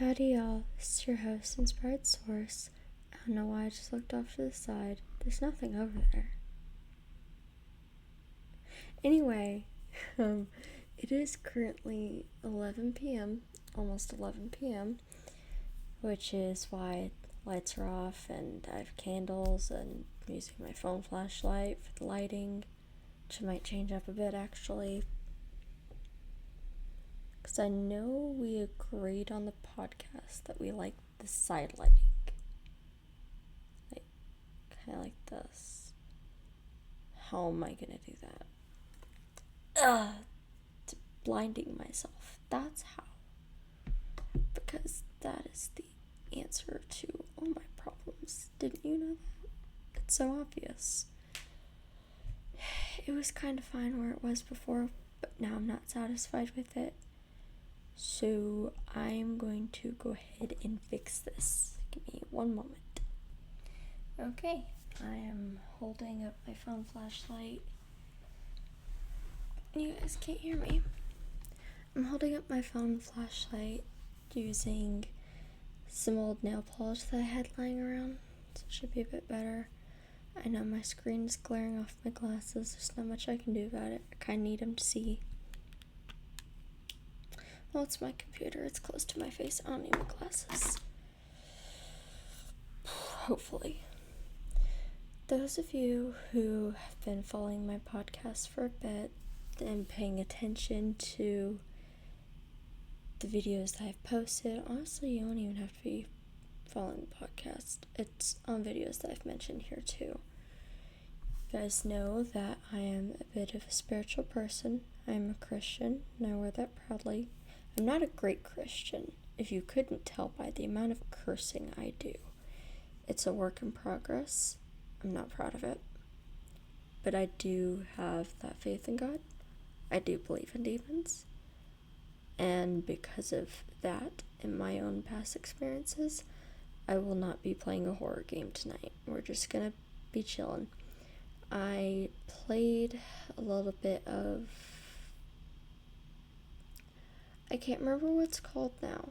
Howdy y'all, this is your host, Inspired Source. I don't know why I just looked off to the side. There's nothing over there. Anyway, it is currently 11 p.m., almost 11 p.m., which is why lights are off and I have candles and I'm using my phone flashlight for the lighting, which I might change up a bit actually. Because I know we agreed on the podcast that we like the side lighting. Like, kind of like this. How am I gonna do that? Blinding myself. That's how. Because that is the answer to all my problems. Didn't you know that? It's so obvious. It was kind of fine where it was before, but now I'm not satisfied with it. So I'm going to go ahead and fix this. Give me one moment. Okay, I am holding up my phone flashlight. You guys can't hear me. I'm holding up my phone flashlight using some old nail polish that I had lying around, so it should be a bit better. I know my screen is glaring off my glasses. There's not much I can do about it. I kind of need them to see. Well, it's my computer. It's close to my face. I don't need my glasses. Hopefully. Those of you who have been following my podcast for a bit and paying attention to the videos that I've posted, honestly, you don't even have to be following the podcast. It's on videos that I've mentioned here too. You guys know that I am a bit of a spiritual person. I am a Christian, and I wear that proudly. I'm not a great Christian, if you couldn't tell by the amount of cursing I do. It's a work in progress. I'm not proud of it. But I do have that faith in God. I do believe in demons. And because of that, in my own past experiences, I will not be playing a horror game tonight. We're just gonna be chilling. I played a little bit of... I can't remember what it's called now,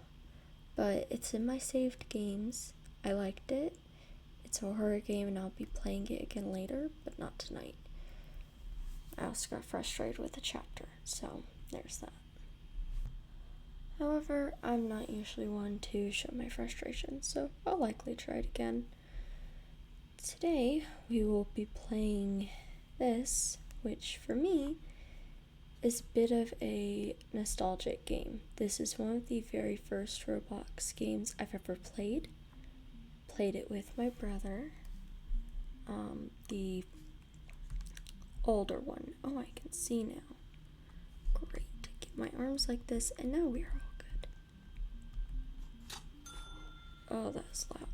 but it's in my saved games. I liked it. It's a horror game and I'll be playing it again later, but not tonight. I also got frustrated with the chapter, so there's that. However, I'm not usually one to show my frustration, so I'll likely try it again. Today, we will be playing this, which for me is a bit of a nostalgic game. This is one of the very first Roblox games I've ever played. Played it with my brother, the older one. Oh, I can see now. Great. Get my arms like this, and now we are all good. Oh, that's loud.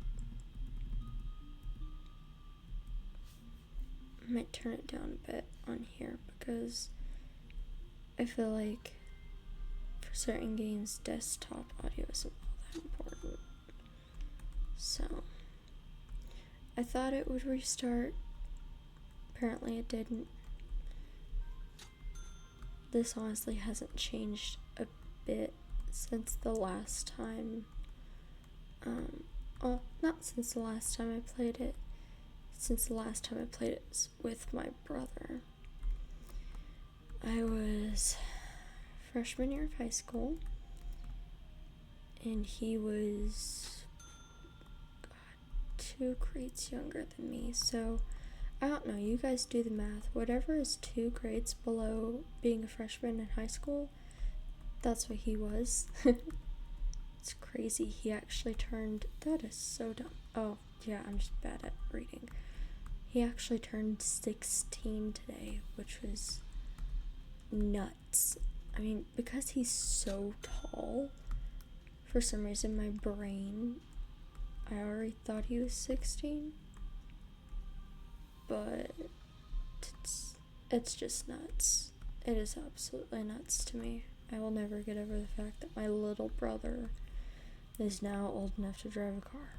I might turn it down a bit on here because I feel like for certain games, desktop audio isn't all that important. So, I thought it would restart. Apparently it didn't. This honestly hasn't changed a bit since the last time. Not since the last time I played it. Since the last time I played it with my brother. I was freshman year of high school, and he was 2 grades younger than me, so I don't know, you guys do the math. Whatever is 2 grades below being a freshman in high school, that's what he was. It's crazy. He actually turned... That is so dumb. Oh, yeah, I'm just bad at reading. He actually turned 16 today, which was nuts. I mean, because he's so tall, for some reason my brain, I already thought he was 16, but it's just nuts. It is absolutely nuts to me. I will never get over the fact that my little brother is now old enough to drive a car.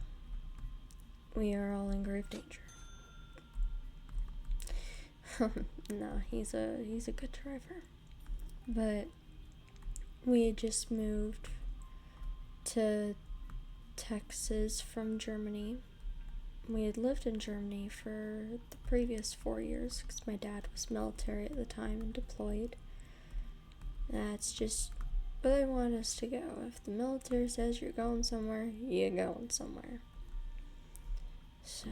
We are all in grave danger. No, he's a good driver. But we had just moved to Texas from Germany. We had lived in Germany for the previous 4 years because my dad was military at the time and deployed. That's just where they want us to go. If the military says you're going somewhere, you're going somewhere. So,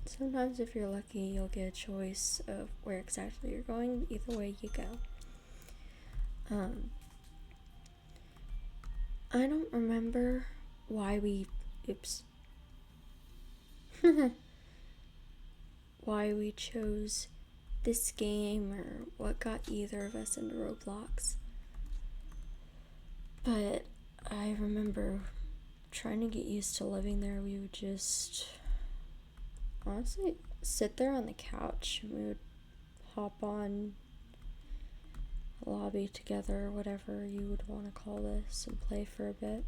sometimes if you're lucky, you'll get a choice of where exactly you're going. Either way you go. I don't remember why we chose this game or what got either of us into Roblox. But I remember trying to get used to living there. We would just honestly sit there on the couch and we would hop on a lobby together, whatever you would want to call this, and play for a bit.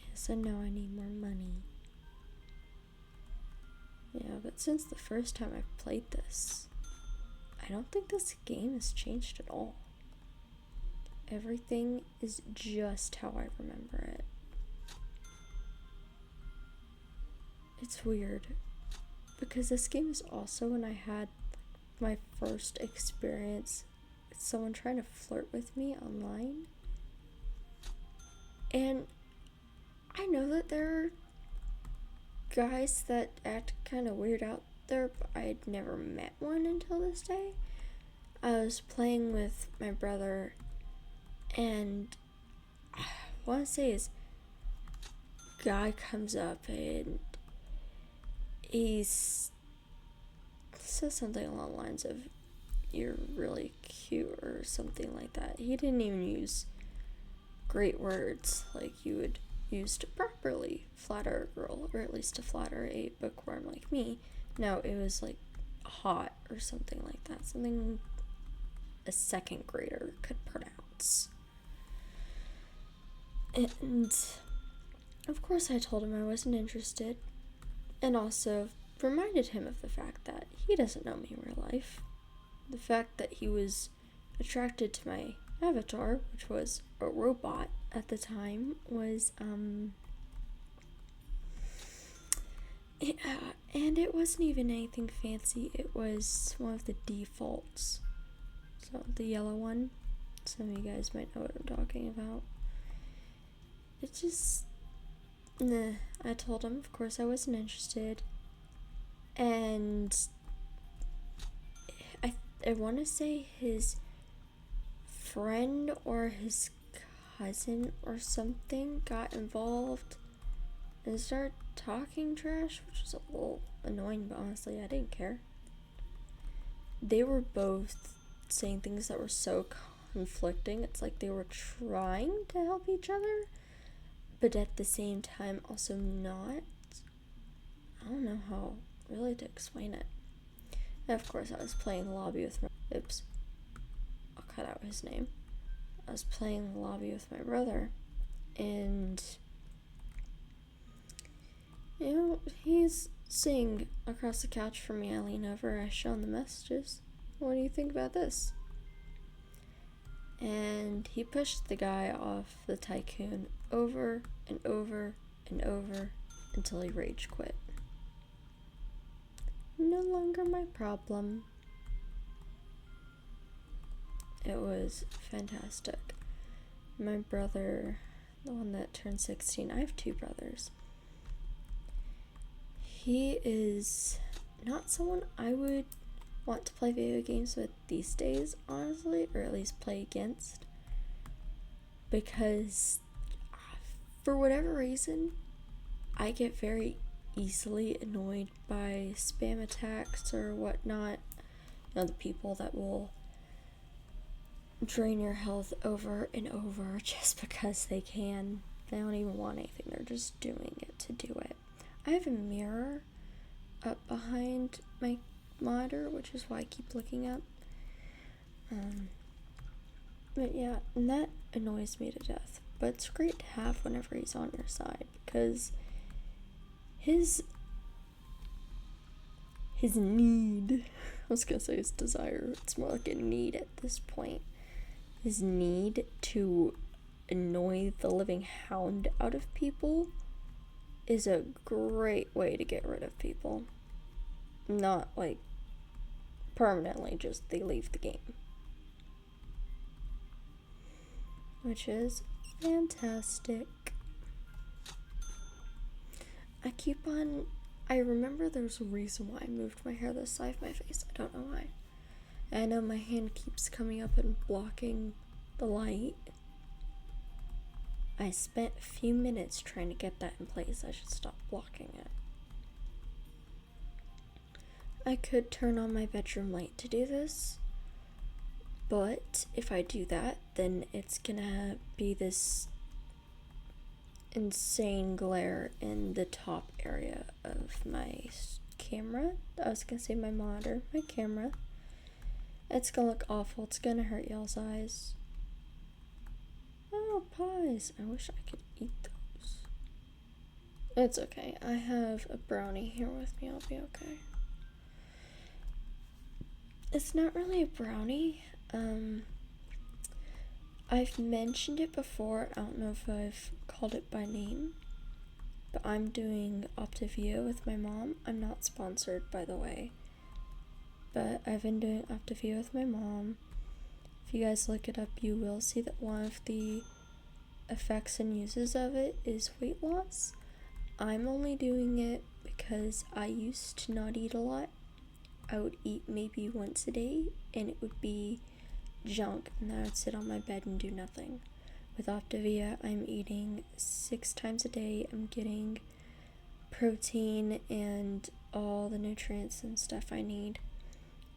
Yes, I know I need more money. Yeah, but since the first time I've played this, I don't think this game has changed at all. Everything is just how I remember it. It's weird, because this game is also when I had my first experience with someone trying to flirt with me online. And I know that there are guys that act kind of weird out there, but I had never met one until this day. I was playing with my brother, and I want to say his guy comes up and he says something along the lines of, "You're really cute," or something like that. He didn't even use great words like you would use to properly flatter a girl, or at least to flatter a bookworm like me. No, it was like hot or something like that. Something a second grader could pronounce. And of course I told him I wasn't interested, and also reminded him of the fact that he doesn't know me in real life. The fact that he was attracted to my avatar, which was a robot at the time, was and it wasn't even anything fancy. It was one of the defaults, so the yellow one. Some of you guys might know what I'm talking about. It just I told him, of course, I wasn't interested, and I want to say his friend or his cousin or something got involved and started talking trash, which was a little annoying, but honestly I didn't care. They were both saying things that were so conflicting. It's like they were trying to help each other, but at the same time also not. I don't know how really to explain it. And of course I was playing the lobby with my I'll cut out his name. I was playing the lobby with my brother, and he's sitting across the couch from me. I lean over, I show him the messages. "What do you think about this?" And he pushed the guy off the tycoon over and over and over until he rage quit. No longer my problem. It was fantastic. My brother, the one that turned 16, I have two brothers. He is not someone I would want to play video games with these days, honestly, or at least play against, because for whatever reason, I get very easily annoyed by spam attacks or whatnot. The people that will drain your health over and over just because they can. They don't even want anything, they're just doing it to do it. I have a mirror up behind my monitor, which is why I keep looking up. But yeah, and that annoys me to death. But it's great to have whenever he's on your side, because his need, I was gonna say his desire, it's more like a need at this point, his need to annoy the living hound out of people is a great way to get rid of people. Not like permanently, just they leave the game. Which is fantastic. I remember there's a reason why I moved my hair this side of my face. I don't know why. And I know my hand keeps coming up and blocking the light. I spent a few minutes trying to get that in place. I should stop blocking it. I could turn on my bedroom light to do this, but if I do that, then it's gonna be this insane glare in the top area of my camera. I was gonna say my monitor, my camera. It's gonna look awful. It's gonna hurt y'all's eyes. Oh, pies. I wish I could eat those. It's okay. I have a brownie here with me. I'll be okay. It's not really a brownie. I've mentioned it before. I don't know if I've called it by name, but I'm doing Optavia with my mom. I'm not sponsored, by the way, but I've been doing Optavia with my mom. If you guys look it up, you will see that one of the effects and uses of it is weight loss. I'm only doing it because I used to not eat a lot. I would eat maybe once a day, and it would be junk, and then I would sit on my bed and do nothing. With Optavia, I'm eating 6 times a day. I'm getting protein and all the nutrients and stuff I need.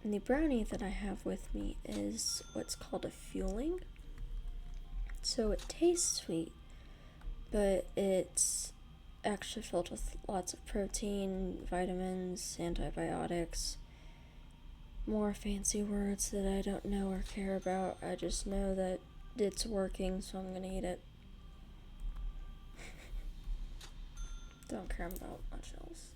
And the brownie that I have with me is what's called a fueling. So it tastes sweet, but it's actually filled with lots of protein, vitamins, antibiotics, more fancy words that I don't know or care about. I just know that it's working, so I'm gonna eat it. Don't care about much else.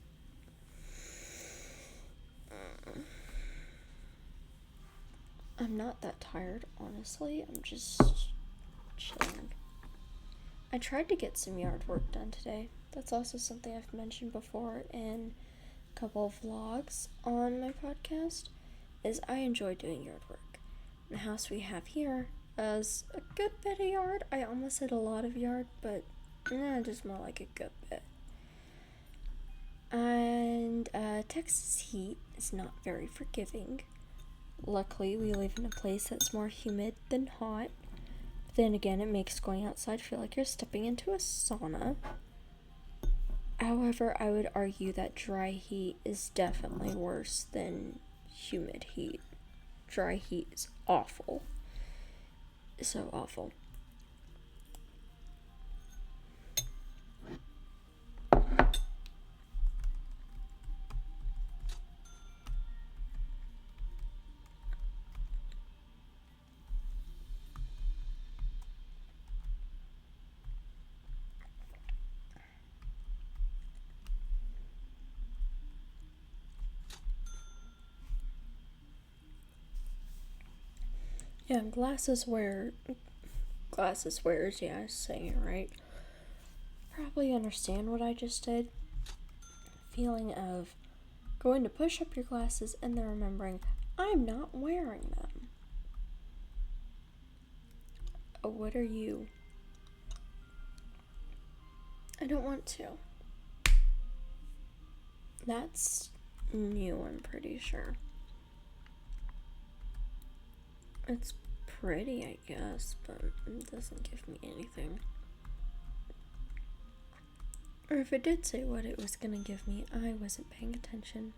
I'm not that tired, honestly. I'm just chilling. I tried to get some yard work done today. That's also something I've mentioned before in a couple of vlogs on my podcast, is I enjoy doing yard work. The house we have here has a good bit of yard. I almost said a lot of yard, but just more like a good bit. And Texas heat is not very forgiving. Luckily, we live in a place that's more humid than hot. But then again, it makes going outside feel like you're stepping into a sauna. However, I would argue that dry heat is definitely worse than humid heat. Dry heat is awful. So awful. Yeah, glasses wearers, yeah, I was saying it right, probably understand what I just did. Feeling of going to push up your glasses and then remembering, I'm not wearing them. Oh, what are you? I don't want to. That's new, I'm pretty sure. It's pretty, I guess, but it doesn't give me anything. Or if it did say what it was gonna give me, I wasn't paying attention.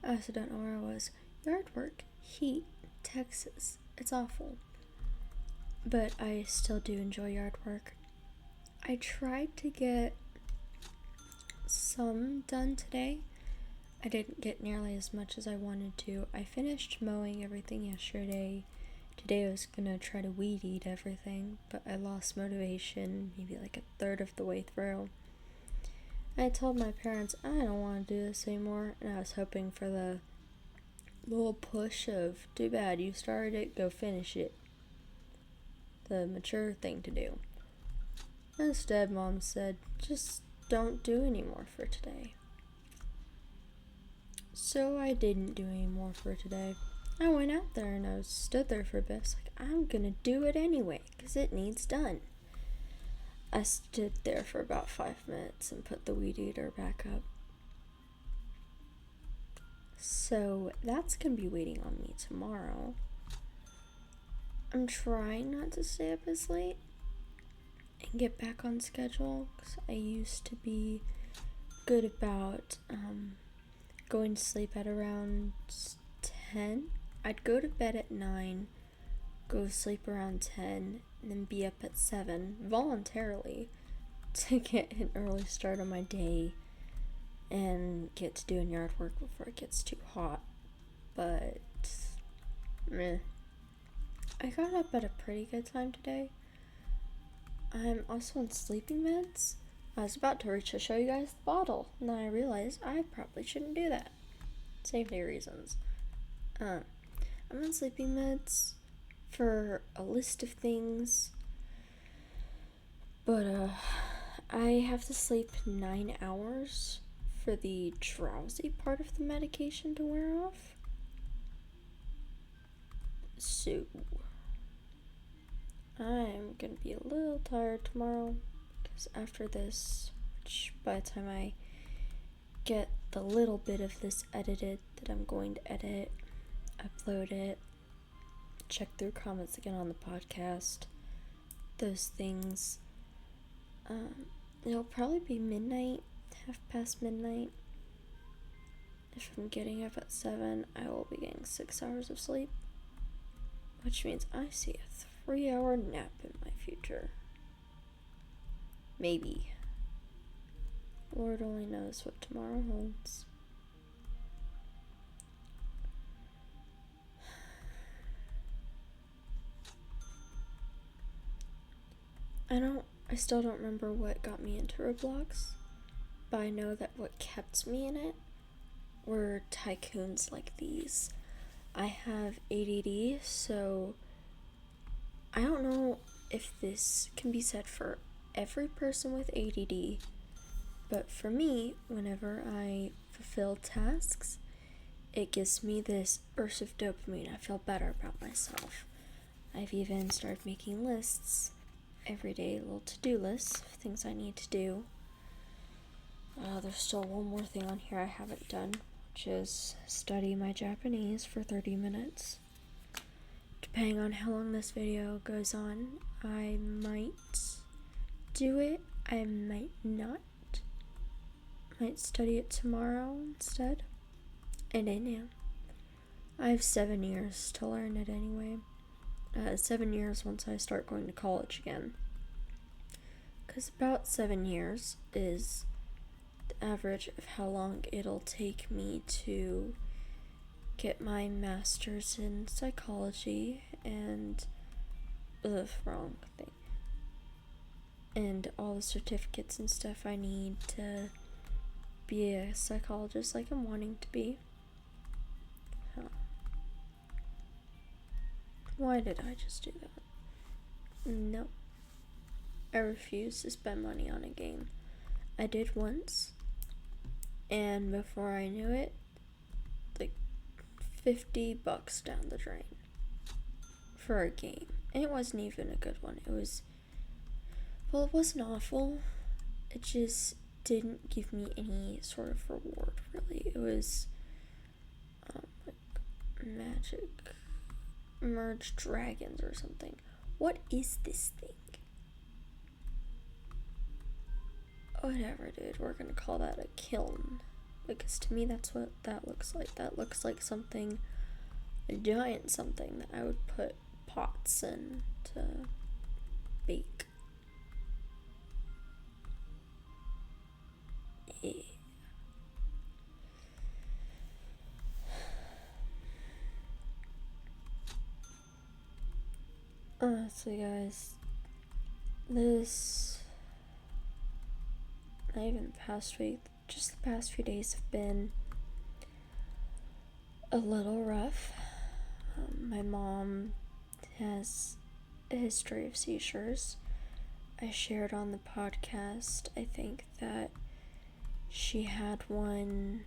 I also don't know where I was. Yard work, heat, Texas. It's awful. But I still do enjoy yard work. I tried to get some done today. I didn't get nearly as much as I wanted to. I finished mowing everything yesterday. Today I was gonna try to weed eat everything, but I lost motivation maybe like a third of the way through. I told my parents I don't want to do this anymore, and I was hoping for the little push of, too bad you started it, go finish it. the mature thing to do. Instead, Mom said, just don't do any more for today. So I didn't do any more for today. I went out there and I stood there for a bit. I was like, I'm gonna do it anyway, because it needs done. I stood there for about 5 minutes and put the weed eater back up. So that's gonna be waiting on me tomorrow. I'm trying not to stay up as late and get back on schedule, because I used to be good about going to sleep at around 10. I'd go to bed at 9, go to sleep around 10, and then be up at 7 voluntarily to get an early start on my day and get to doing yard work before it gets too hot. But meh. I got up at a pretty good time today. I'm also on sleeping meds. I was about to reach to show you guys the bottle, and then I realized I probably shouldn't do that. Safety reasons. I'm on sleeping meds for a list of things, but I have to sleep 9 hours for the drowsy part of the medication to wear off. So I'm gonna be a little tired tomorrow, because after this, which by the time I get the little bit of this edited that I'm going to edit, upload it, check through comments again on the podcast, those things, it'll probably be midnight, half past midnight. If I'm getting up at 7, I will be getting 6 hours of sleep, which means I see a 3-hour nap in my future. Maybe. Lord only knows what tomorrow holds. I still don't remember what got me into Roblox, but I know that what kept me in it were tycoons like these. I have ADD, so I don't know if this can be said for every person with ADD, but for me, whenever I fulfill tasks, it gives me this burst of dopamine. I feel better about myself. I've even started making lists every day, little to-do lists of things I need to do. There's still one more thing on here I haven't done, which is study my Japanese for 30 minutes. Depending on how long this video goes on, I might do it, I might not. Might study it tomorrow instead. And I know. I have 7 years to learn it anyway. 7 years once I start going to college again. Because about 7 years is the average of how long it'll take me to get my master's in psychology and wrong thing. And all the certificates and stuff I need to be a psychologist like I'm wanting to be. Why did I just do that? No. I refuse to spend money on a game. I did once, and before I knew it, like $50 down the drain for a game. And it wasn't even a good one. It wasn't awful. It just didn't give me any sort of reward, really. It was like Magic Merge Dragons or something. What is this thing? Whatever, dude. We're gonna call that a kiln, because to me that's what that looks like. That looks like something, a giant something that I would put pots in to bake. Yeah. Honestly, guys, not even the past week, just the past few days have been a little rough. My mom has a history of seizures. I shared on the podcast, I think, that she had one,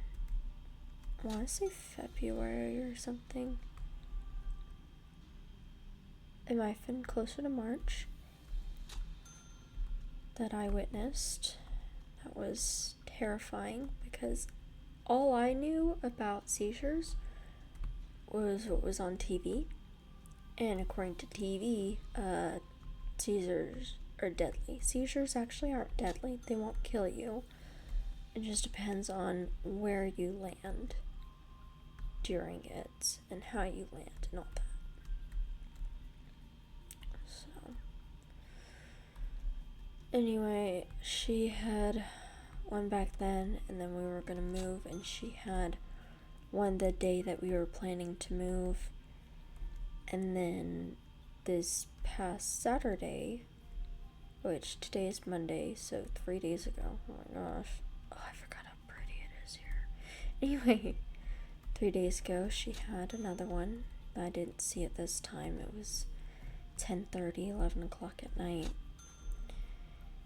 I want to say February or something. It might have been closer to March that I witnessed. That was terrifying because all I knew about seizures was what was on TV. And according to TV, seizures are deadly. Seizures actually aren't deadly. They won't kill you. It just depends on where you land during it and how you land and all that. So, anyway, she had one back then, and then we were gonna move, and she had one the day that we were planning to move. And then this past Saturday, which today is Monday, so 3 days ago. Oh my gosh. Oh, I forgot how pretty it is here. Anyway, 3 days ago, she had another one. I didn't see it this time. It was 10:30, 11 o'clock at night.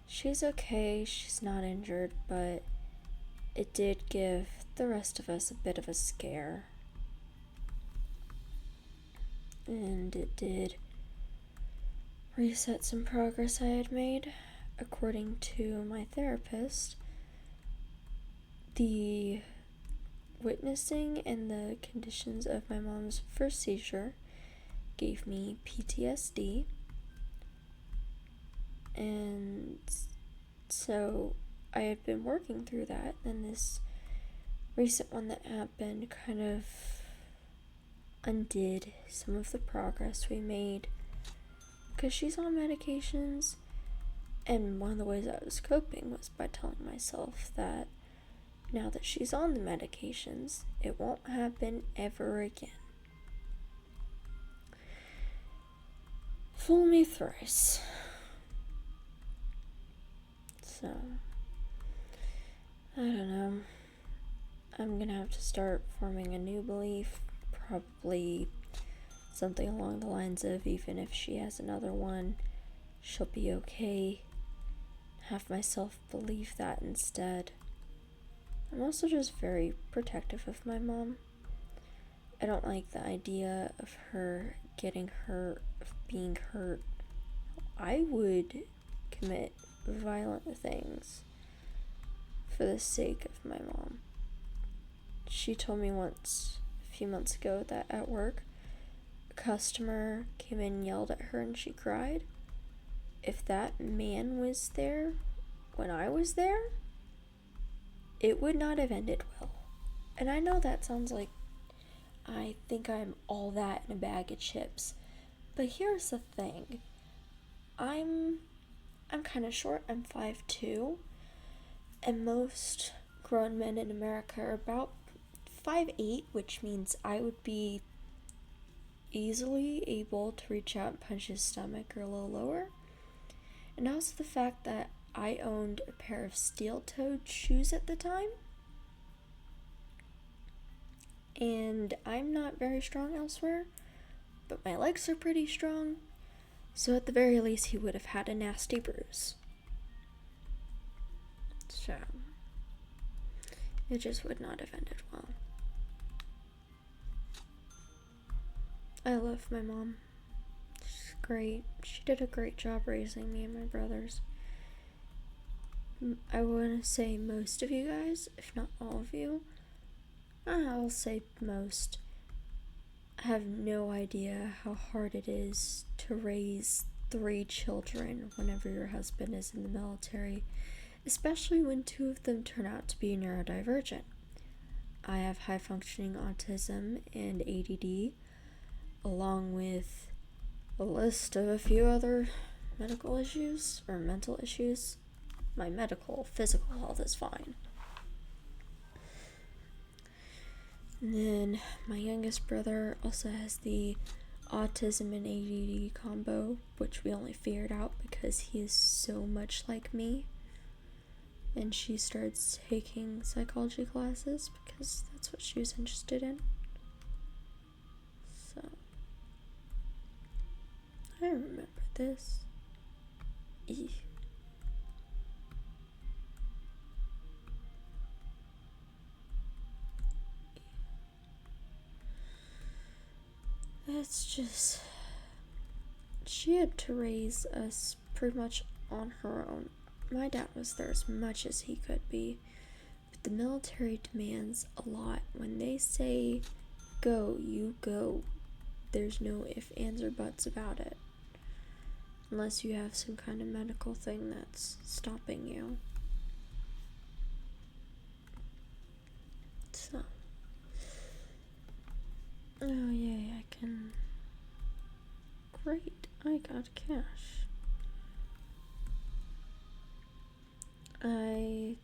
She's okay. She's not injured, but it did give the rest of us a bit of a scare. And it did reset some progress I had made. According to my therapist, the witnessing and the conditions of my mom's first seizure gave me PTSD. And so I had been working through that, and this recent one that happened kind of undid some of the progress we made because she's on medications, and one of the ways I was coping was by telling myself that now that she's on the medications, it won't happen ever again. Fool me thrice. So, I don't know. I'm gonna have to start forming a new belief. Probably something along the lines of, even if she has another one, she'll be okay. Have myself believe that instead. I'm also just very protective of my mom. I don't like the idea of her getting hurt, of being hurt. I would commit violent things for the sake of my mom. She told me once, a few months ago, that at work, a customer came in and yelled at her and she cried. If that man was there when I was there, it would not have ended well. And I know that sounds like I think I'm all that in a bag of chips, but here's the thing. I'm kind of short. I'm 5'2", and most grown men in America are about 5'8", which means I would be easily able to reach out and punch his stomach or a little lower. And also the fact that I owned a pair of steel-toed shoes at the time, and I'm not very strong elsewhere, but my legs are pretty strong, so at the very least he would have had a nasty bruise. So, it just would not have ended well. I love my mom. She's great. She did a great job raising me and my brothers. I want to say most of you guys, if not all of you, I'll say most, have no idea how hard it is to raise 3 children whenever your husband is in the military, especially when 2 of them turn out to be neurodivergent. I have high-functioning autism and ADD, along with a list of a few other medical issues, or mental issues. My physical health is fine. And then my youngest brother also has the autism and ADD combo, which we only figured out because he is so much like me. And she started taking psychology classes because that's what she was interested in. So, I remember this. Eek. It's just, she had to raise us pretty much on her own. My dad was there as much as he could be, but the military demands a lot. When they say go, you go. There's no ifs, ands, or buts about it. Unless you have some kind of medical thing that's stopping you. So. Oh yay, I can. Great, I got cash. I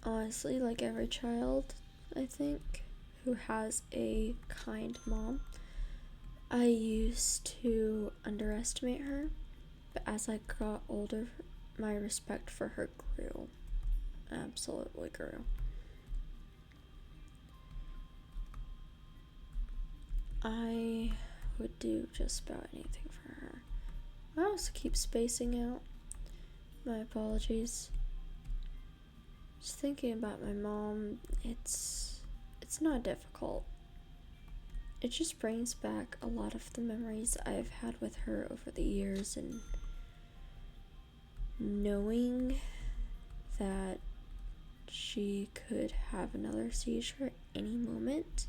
honestly, like every child, I think, who has a kind mom, I used to underestimate her, but as I got older, my respect for her grew. Absolutely grew. I would do just about anything for her. I also keep spacing out. My apologies. Just thinking about my mom, it's not difficult. It just brings back a lot of the memories I've had with her over the years, and knowing that she could have another seizure at any moment.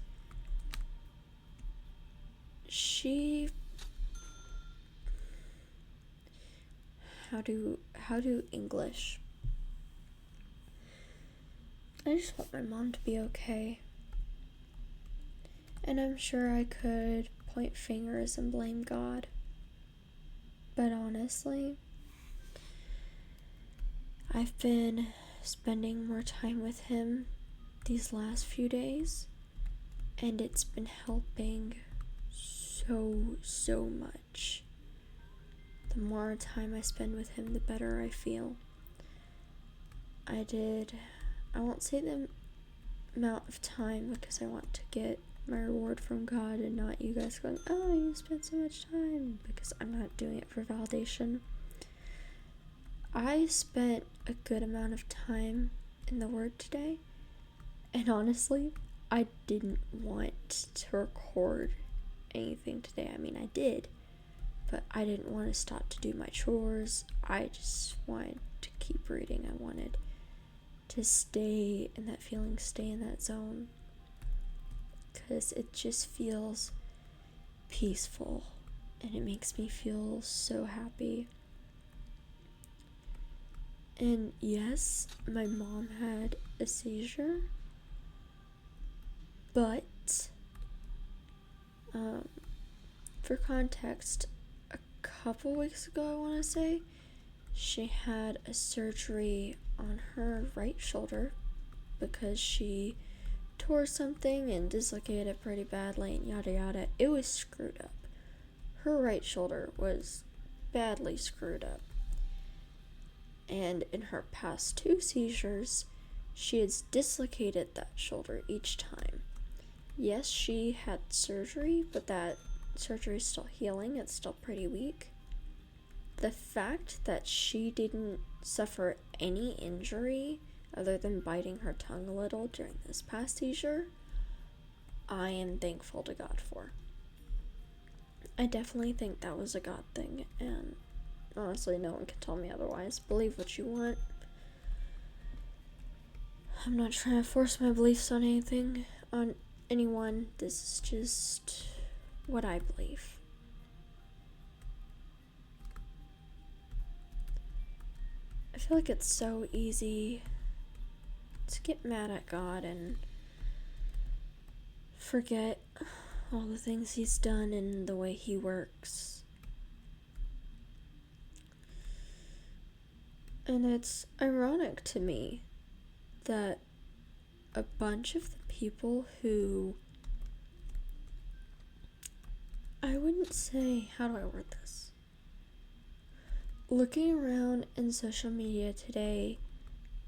How do English? I just want my mom to be okay. And I'm sure I could point fingers and blame God. But honestly, I've been spending more time with him these last few days, and it's been helping so much. The more time I spend with him, the better I feel. I won't say the amount of time because I want to get my reward from God and not you guys going, oh, you spent so much time, because I'm not doing it for validation. I spent a good amount of time in the Word today, and honestly, I didn't want to record anything today. I mean, I did, but I didn't want to stop to do my chores. I just wanted to keep reading. I wanted to stay in that feeling, stay in that zone, because it just feels peaceful and it makes me feel so happy. And yes, my mom had a seizure, but for context, a couple weeks ago, I want to say, she had a surgery on her right shoulder because she tore something and dislocated it pretty badly and yada yada. It was screwed up. Her right shoulder was badly screwed up. And in her past 2 seizures, she has dislocated that shoulder each time. Yes, she had surgery, but that surgery is still healing. It's still pretty weak. The fact that she didn't suffer any injury other than biting her tongue a little during this past seizure, I am thankful to God for. I definitely think that was a God thing, and honestly, no one can tell me otherwise. Believe what you want. I'm not trying to force my beliefs on anyone. This is just what I believe. I feel like it's so easy to get mad at God and forget all the things he's done and the way he works. And it's ironic to me that a bunch of the people who, I wouldn't say, how do I word this? Looking around in social media today,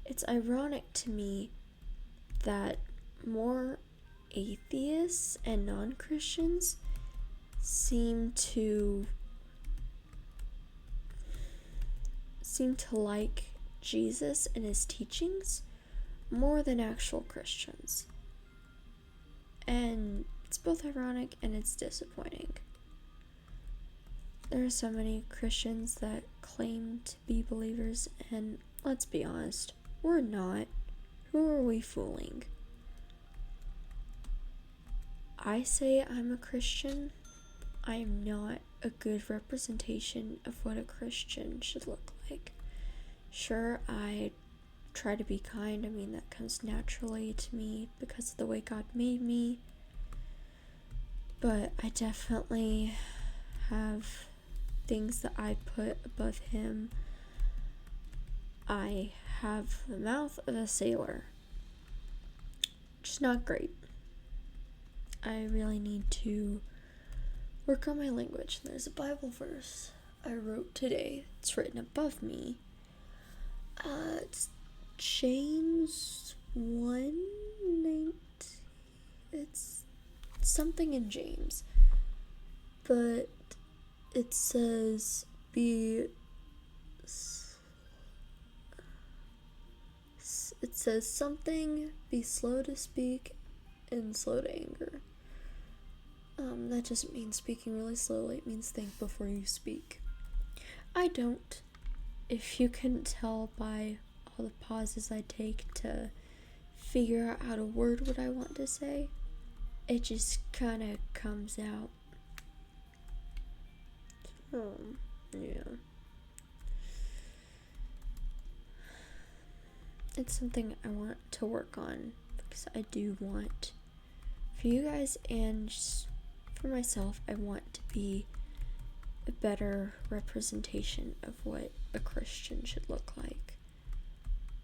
it's ironic to me that more atheists and non-Christians seem to seem to like Jesus and his teachings more than actual Christians. And it's both ironic and it's disappointing. There are so many Christians that claim to be believers, and let's be honest, we're not. Who are we fooling? I say I'm a Christian. I am not a good representation of what a Christian should look like. Sure, I try to be kind. I mean, that comes naturally to me because of the way God made me. But I definitely have things that I put above him. I have the mouth of a sailor, which is not great. I really need to work on my language. There's a Bible verse I wrote today. It's written above me. It's James 1:19. It's something in James. But it says, it says something, be slow to speak and slow to anger. That doesn't mean speaking really slowly. It means think before you speak. I don't. If you couldn't tell by all the pauses I take to figure out how to word what I want to say, it just kind of comes out. Yeah. It's something I want to work on because I do want, for you guys and just for myself, I want to be a better representation of what a Christian should look like,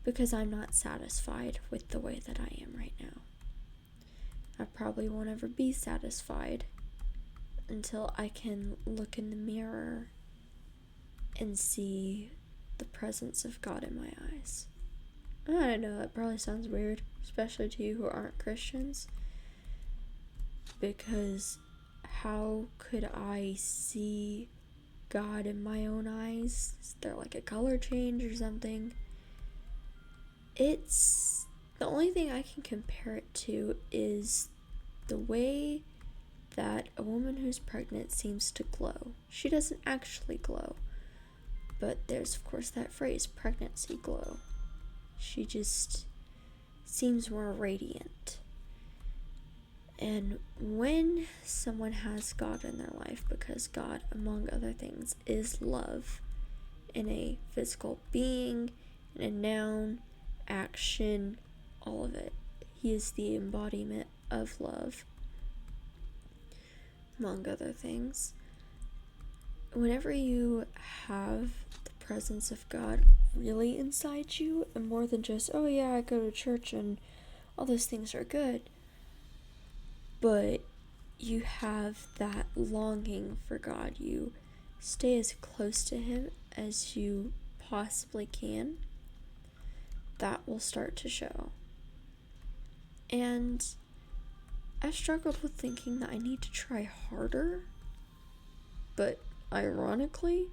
because I'm not satisfied with the way that I am right now. I probably won't ever be satisfied until I can look in the mirror and see the presence of God in my eyes. I know that probably sounds weird, especially to you who aren't Christians, because how could I see God in my own eyes? Is there like a color change or something? It's the only thing I can compare it to is the way that a woman who's pregnant seems to glow. She doesn't actually glow, but there's of course that phrase, pregnancy glow. She just seems more radiant. And when someone has God in their life, because God, among other things, is love in a physical being, in a noun, action, all of it. He is the embodiment of love, among other things. Whenever you have the presence of God really inside you, and more than just, oh yeah, I go to church and all those things are good, but you have that longing for God, you stay as close to him as you possibly can, that will start to show. And I've struggled with thinking that I need to try harder, but ironically,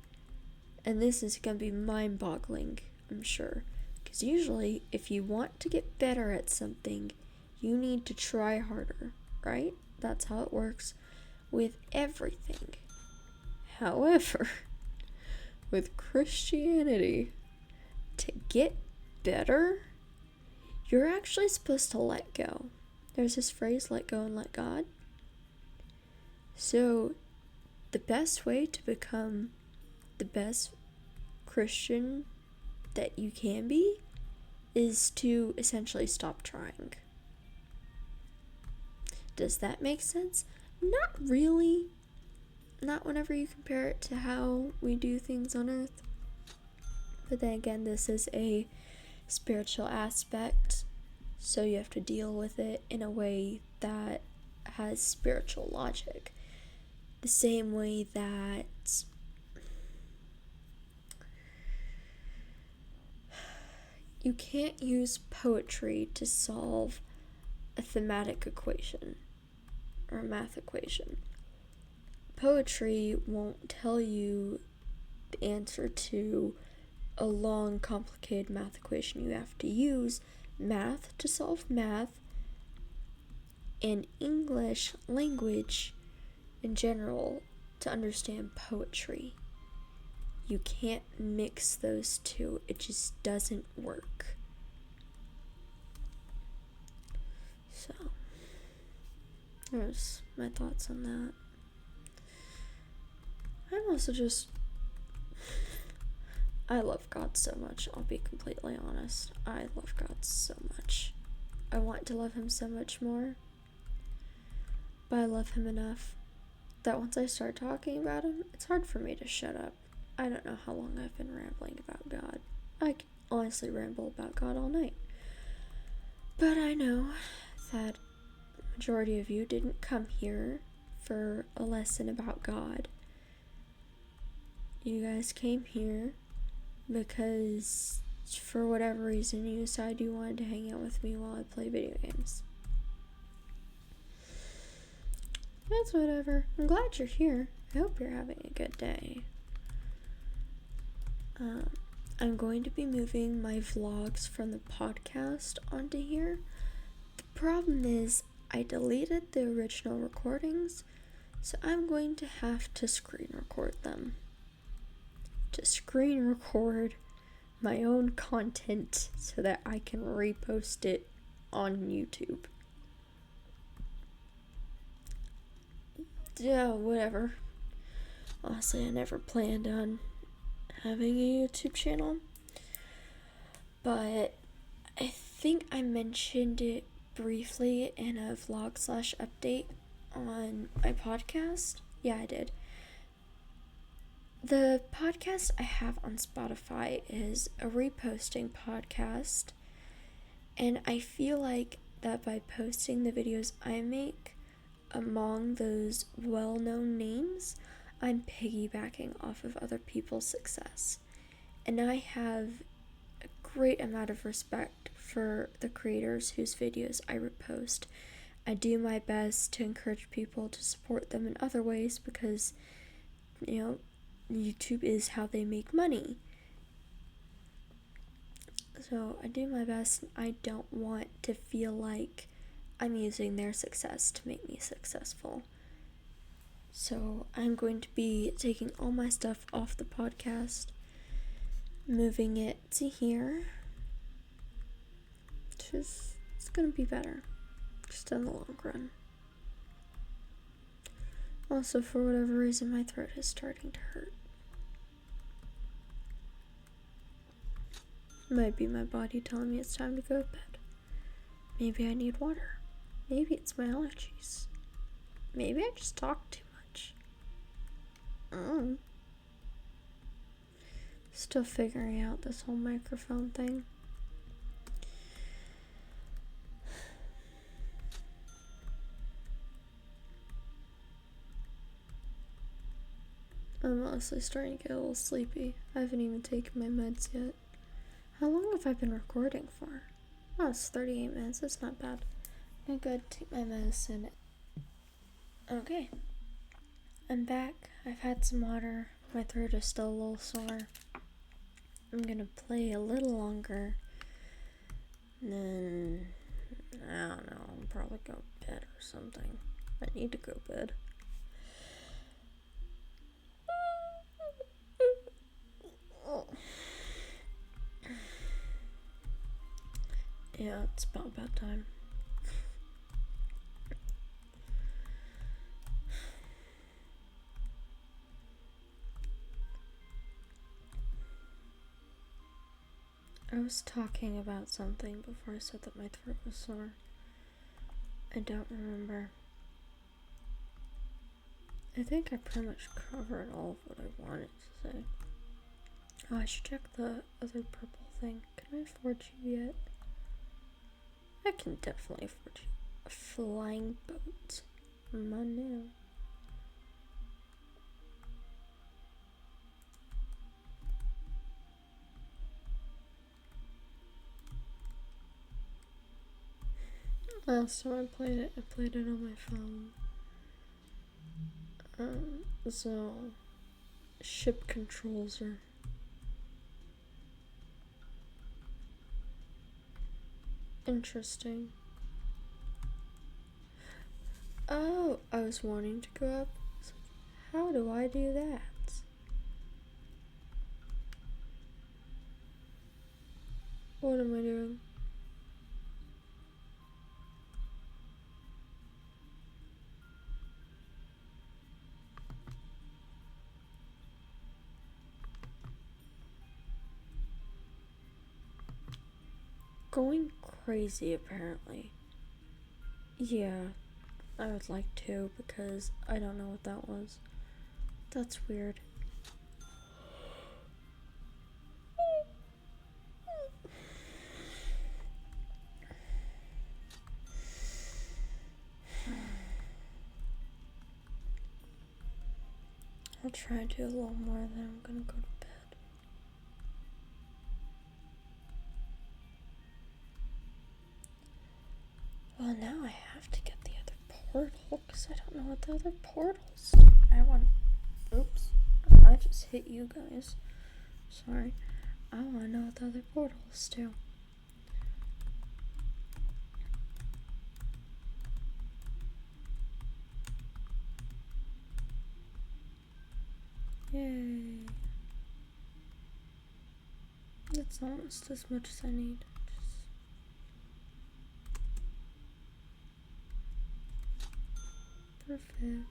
and this is going to be mind-boggling, I'm sure, because usually if you want to get better at something, you need to try harder, right? That's how it works with everything. However, with Christianity, to get better, you're actually supposed to let go. There's this phrase, let go and let God. So, the best way to become the best Christian that you can be is to essentially stop trying. Does that make sense? Not really. Not whenever you compare it to how we do things on earth. But then again, this is a spiritual aspect, so you have to deal with it in a way that has spiritual logic. The same way that you can't use poetry to solve a thematic equation or a math equation. Poetry won't tell you the answer to a long, complicated math equation. You have to use math to solve math, and English language in general to understand poetry. You can't mix those two. It just doesn't work. So, there's my thoughts on that. I'm also just... I love God so much, I'll be completely honest. I love God so much. I want to love him so much more. But I love him enough that once I start talking about him, it's hard for me to shut up. I don't know how long I've been rambling about God. I can honestly ramble about God all night. But I know that the majority of you didn't come here for a lesson about God. You guys came here because for whatever reason you decided you wanted to hang out with me while I play video games. That's whatever. I'm glad you're here. I hope you're having a good day. I'm going to be moving my vlogs from the podcast onto here. The problem is I deleted the original recordings, so I'm going to have to screen record them. To screen record my own content so that I can repost it on YouTube. Yeah, whatever. Honestly, I never planned on having a YouTube channel, but I think I mentioned it briefly in a vlog/update on my podcast. Yeah, I did. The podcast I have on Spotify is a reposting podcast, and I feel like that by posting the videos I make among those well-known names, I'm piggybacking off of other people's success. And I have a great amount of respect for the creators whose videos I repost. I do my best to encourage people to support them in other ways because, YouTube is how they make money. So I do my best. I don't want to feel like I'm using their success to make me successful. So I'm going to be taking all my stuff off the podcast, moving it to here. It's going to be better, just in the long run. Also, for whatever reason, my throat is starting to hurt. Might be my body telling me it's time to go to bed. Maybe I need water. Maybe it's my allergies. Maybe I just talk too much. Still figuring out this whole microphone thing. I'm honestly starting to get a little sleepy. I haven't even taken my meds yet. How long have I been recording for? Oh, it's 38 minutes. That's not bad. I'm good. Take my medicine. Okay. I'm back. I've had some water. My throat is still a little sore. I'm gonna play a little longer. And then, I don't know, I'll probably go to bed or something. I need to go to bed. Yeah, it's about bedtime. I was talking about something before I said that my throat was sore. I don't remember. I think I pretty much covered all of what I wanted to say. Oh, I should check the other purple thing. Can I afford you yet? I can definitely afford you. A flying boat. Come on now. Last time I played it on my phone. So ship controls are Interesting. Oh, I was wanting to go up. How do I do that? What am I doing? Going crazy, apparently. Yeah, I would like to, because I don't know what that was. That's weird. I'll try to do a little more, then I'm gonna go to bed. Well, now I have to get the other portal, because I don't know what the other portals do. Oops. I just hit you guys. Sorry. I want to know what the other portals do. Yay. That's almost as much as I need. Perfect.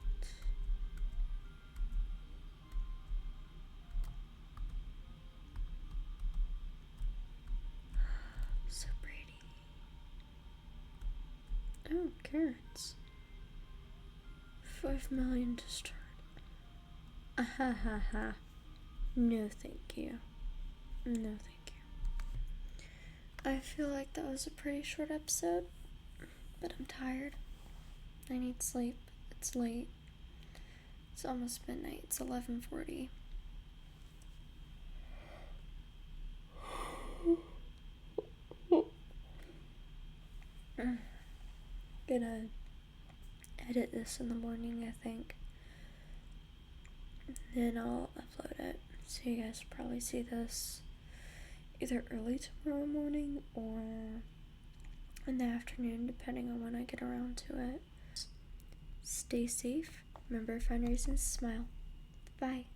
So pretty. Oh, carrots. 5 million to start. Ah ha ha ha. No thank you. No thank you. I feel like that was a pretty short episode, but I'm tired. I need sleep. It's late. It's almost midnight. It's 11:40. Gonna edit this in the morning, I think. Then I'll upload it. So you guys will probably see this either early tomorrow morning or in the afternoon, depending on when I get around to it. Stay safe. Remember, find reasons to smile. Bye.